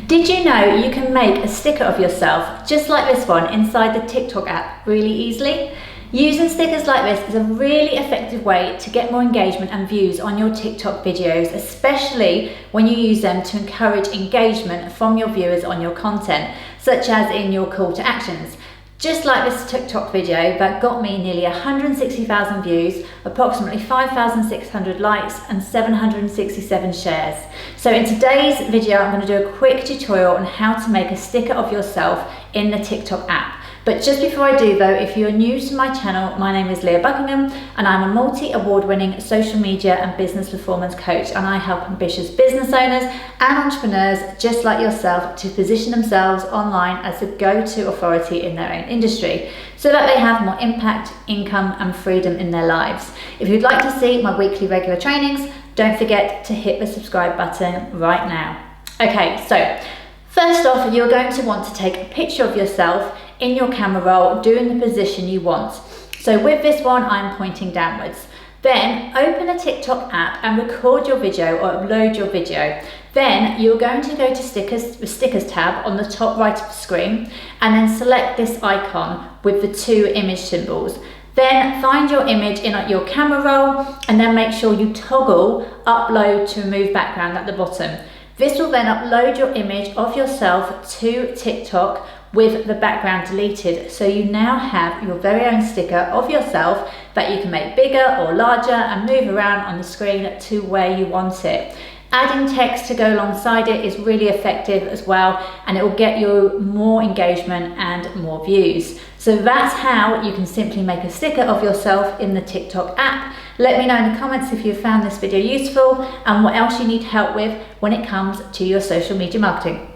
Did you know you can make a sticker of yourself just like this one inside the TikTok app really easily? Using stickers like this is a really effective way to get more engagement and views on your TikTok videos, especially when you use them to encourage engagement from your viewers on your content, such as in your call to actions. Just like this TikTok video that got me nearly 160,000 views, approximately 5,600 likes and 767 shares. So in today's video, I'm going to do a quick tutorial on how to make a sticker of yourself in the TikTok app. But just before I do though, if you're new to my channel, my name is Leah Buckingham and I'm a multi-award-winning social media and business performance coach, and I help ambitious business owners and entrepreneurs just like yourself to position themselves online as the go-to authority in their own industry so that they have more impact, income and freedom in their lives. If you'd like to see my weekly regular trainings, don't forget to hit the subscribe button right now. Okay, so first off, you're going to want to take a picture of yourself in your camera roll doing the position you want. So with this one, I'm pointing downwards. Then open a TikTok app and record your video or upload your video. Then you're going to go to the stickers tab on the top right of the screen and then select this icon with the two image symbols. Then find your image in your camera roll and then make sure you toggle upload to remove background at the bottom. This will then upload your image of yourself to TikTok with the background deleted, so you now have your very own sticker of yourself that you can make bigger or larger and move around on the screen to where you want it. Adding text to go alongside it is really effective as well, and it will get you more engagement and more views. So that's how you can simply make a sticker of yourself in the TikTok app. Let me know in the comments if you found this video useful and what else you need help with when it comes to your social media marketing.